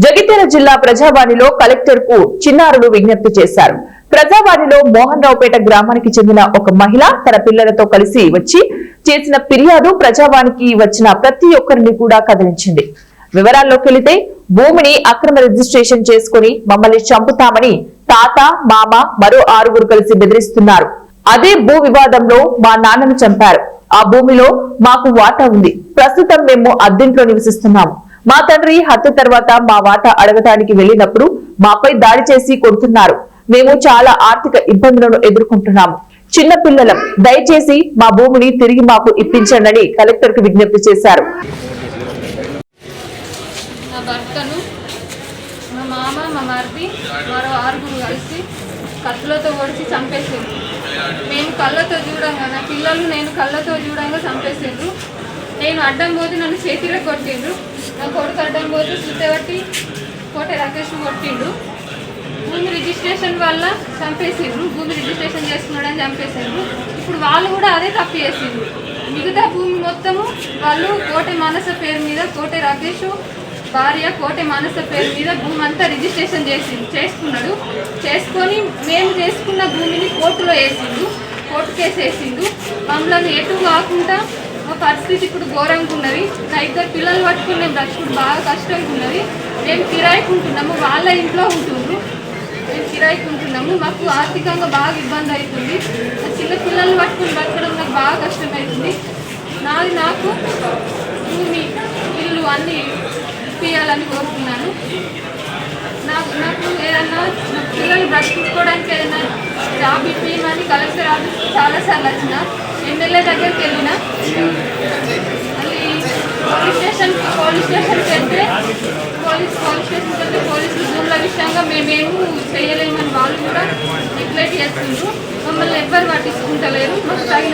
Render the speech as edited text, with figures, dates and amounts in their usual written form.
జగిత్యాల జిల్లా ప్రజావాణిలో కలెక్టర్ కు చిన్నారులు విజ్ఞప్తి చేశారు. ప్రజావాణిలో మోహన్ రావుపేట గ్రామానికి చెందిన ఒక మహిళ తన పిల్లలతో కలిసి వచ్చి చేసిన ఫిర్యాదు ప్రజావాణికి వచ్చిన ప్రతి ఒక్కరిని కూడా కదిలించింది. వివరాల్లోకి వెళితే భూమిని అక్రమ రిజిస్ట్రేషన్ చేసుకుని మమ్మల్ని చంపుతామని తాత, మామ, మరో 6 కలిసి బెదిరిస్తున్నారు. అదే భూ వివాదంలో మా నాన్నను చంపారు. ఆ భూమిలో మాకు వాటా ఉంది. ప్రస్తుతం మేము అద్దెంట్లో నివసిస్తున్నాము. మా తండ్రి హత్య తర్వాత మా వాటా అడగటానికి వెళ్లినప్పుడు మాపై దాడి చేసి కొడుతున్నారు. మేము చాలా ఆర్థిక ఇబ్బందులను ఎదుర్కొంటున్నాము. చిన్న పిల్లలం, దయచేసి మా భూమిని తిరిగి మాకు ఇప్పించండి కలెక్టర్ కు విజ్ఞప్తి చేశారు. నా భర్తను మా మామ, మా మరిది, మరో 6 కలిసి కత్తులతో ఒడిచి చంపేసిండ్రు. మేము కళ్ళతో చూడంగా, నా పిల్లలు నేను కళ్ళతో చూడంగా చంపేసిండ్రు. నేను అడ్డం పోతే నన్ను చేతిలో కొట్టిండ్రు. నా కొడుకు అడ్డం పోతే సుత్తబట్టి కోట రాకేష్ కొట్టిండు. భూమి రిజిస్ట్రేషన్ వల్ల చంపేసిండ్రు. భూమి రిజిస్ట్రేషన్ చేసుకున్నాడని చంపేసిండ్రు. ఇప్పుడు వాళ్ళు కూడా అదే తప్పు చేసిండ్రు. మిగతా భూమి మొత్తము వాళ్ళు కోటె మానస పేరు మీద, కోటె రాకేష్ భార్య కోటె మానస పేరు మీద భూమి అంతా రిజిస్ట్రేషన్ చేసుకున్నాడు. చేసుకొని మేము చేసుకున్న భూమిని కోర్టులో వేసిండు. కోర్టు కేసు వేసిండు. మమ్మల్ని ఎటు కాకుండా మా పరిస్థితి ఇప్పుడు ఘోరంగా ఉన్నది. నా 2 పిల్లలు పట్టుకుని మేము బ్రతుకుడు బాగా కష్టంగా ఉన్నది. మేము కిరాయికుంటున్నాము, వాళ్ళ ఇంట్లో ఉంటుండ్రు. మేము కిరాయికుంటున్నాము. మాకు ఆర్థికంగా బాగా ఇబ్బంది అవుతుంది. నా చిన్న పిల్లల్ని పట్టుకుని బ్రతకడం నాకు బాగా కష్టమవుతుంది. నాకు భూమి, ఇల్లు అన్నీ ఇప్పియాలని కోరుతున్నాను. నాకు ఏదన్నా నా పిల్లలు బ్రతుకోవడానికి ఏదైనా జాబ్ ఇప్పియమని కలెక్టర్ ఆఫీస్కి చాలాసార్లు వచ్చిన, ఎమ్మెల్యే దగ్గరికి వెళ్ళిన, మళ్ళీ పోలీస్ స్టేషన్కి వెళ్తే పోలీసులు భూముల విషయంగా మేమేమో చేయలేమని వాళ్ళు కూడా నెగ్లెక్ట్ చేస్తుండ్రు. మమ్మల్ని ఎవ్వరు పట్టించుకుంటలేరు. మాకు తగిన